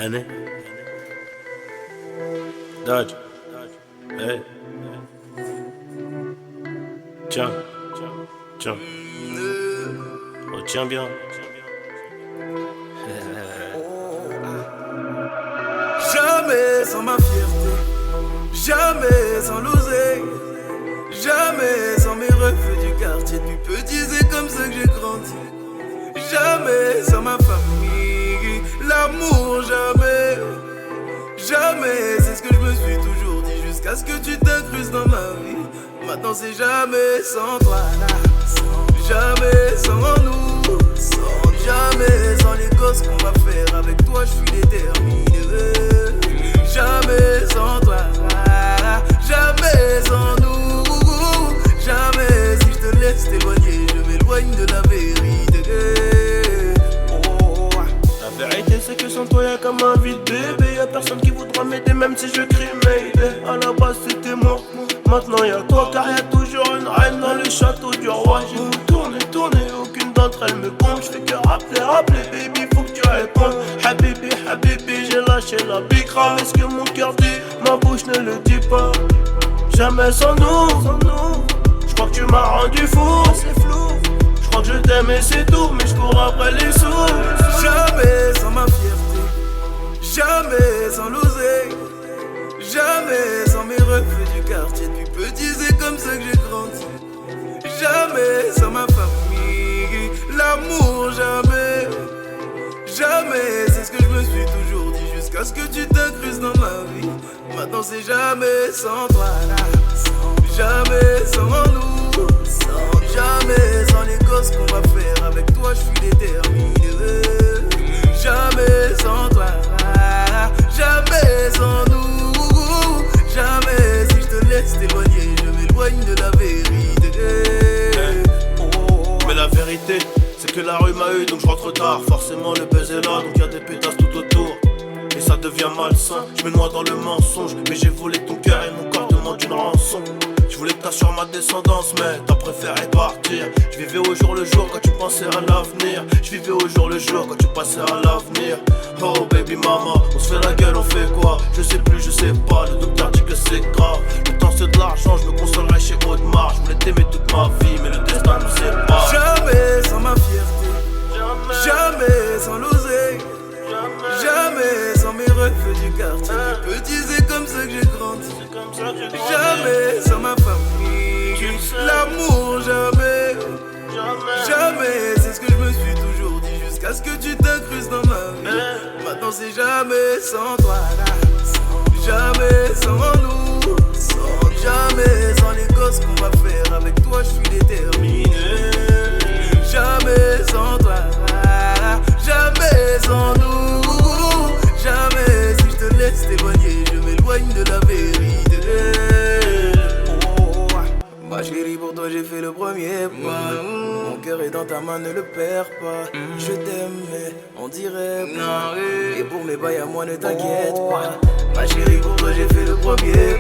Henny, Dodge, hey, tiens, tiens, oh tiens bien. Jamais sans ma fierté, jamais sans l'oseille, jamais sans mes refus du quartier du petit, c'est comme ça que j'ai grandi. Jamais sans ma famille, l'amour jamais, jamais, c'est ce que je me suis toujours dit jusqu'à ce que tu t'incrustes dans ma vie. Maintenant c'est jamais sans toi là, jamais sans nous, jamais sans les gosses qu'on va faire avec toi, je suis déterminé. Jamais sans toi, jamais sans nous, jamais si je te laisse t'éloigner, je m'éloigne de la vérité. La vérité c'est que sans toi y'a comme un vide bébé, y'a personne qui voudra m'aider même si je crie Mayday. À la base c'était moi, maintenant y'a toi car y'a toujours une reine dans le château du roi. J'ai tout tourné, aucune d'entre elles me compte. J'fais que rappeler baby, faut que tu répondes. Habibi, j'ai lâché la bicrave. Est-ce que mon cœur dit, ma bouche ne le dit pas. Jamais sans nous, j'crois que tu m'as rendu fou. C'est flou, j'crois que je t'aime et c'est tout, mais j'cours après les sous. Jamais sans ma fierté, jamais sans l'oseille, jamais sans mes refus du quartier du petit, c'est comme ça que j'ai grandi. Jamais sans ma famille, l'amour jamais, jamais, c'est ce que je me suis toujours dit jusqu'à ce que tu t'incrustes dans ma vie. Maintenant c'est jamais sans toi là, jamais sans nous, jamais sans les gosses qu'on va faire avec toi, je suis déterminé. Jamais sans toi, jamais sans nous, jamais si je te laisse t'éloigner, je m'éloigne de la vérité. Mais la vérité, c'est que la rue m'a eu donc je rentre tard. Forcément le buzz est là donc y'a des pétasses tout autour. Et ça devient malsain, je me noie dans le mensonge. Mais j'ai volé ton cœur et mon corps demande une rançon. Je voulais que t'assures ma descendance mais t'as préféré partir. Je vivais au jour le jour quand tu pensais à l'avenir. Je vivais au jour le jour quand tu passais à l'avenir. Oh baby mama, on se fait la gueule, on fait quoi? Je sais plus, je sais pas, le docteur dit que c'est grave. Le temps c'est de l'argent, je me consolerai chez Audemars. Je voulais t'aimer toute ma vie mais le destin nous sépare. Jamais sans ma fierté, jamais sans l'oseille, jamais sans mes refus du quartier du petit, c'est comme ça que j'ai grandi. Jamais sans ma famille, l'amour jamais, jamais, c'est ce que je me suis toujours dit jusqu'à ce que tu t'incrustes dans ma vie. Maintenant c'est jamais sans toi là, jamais sans nous, jamais sans les gosses qu'on va faire avec toi, je suis déterminé. Jamais sans toi, jamais sans nous, jamais si je te laisse t'éloigner, je m'éloigne de la vérité. Ma chérie, pour toi j'ai fait le premier pas. Mon cœur est dans ta main, ne le perds pas. Je t'aime mais on dirait pas. Et pour mes bails à moi ne t'inquiète pas. Ma chérie, pour toi j'ai fait le premier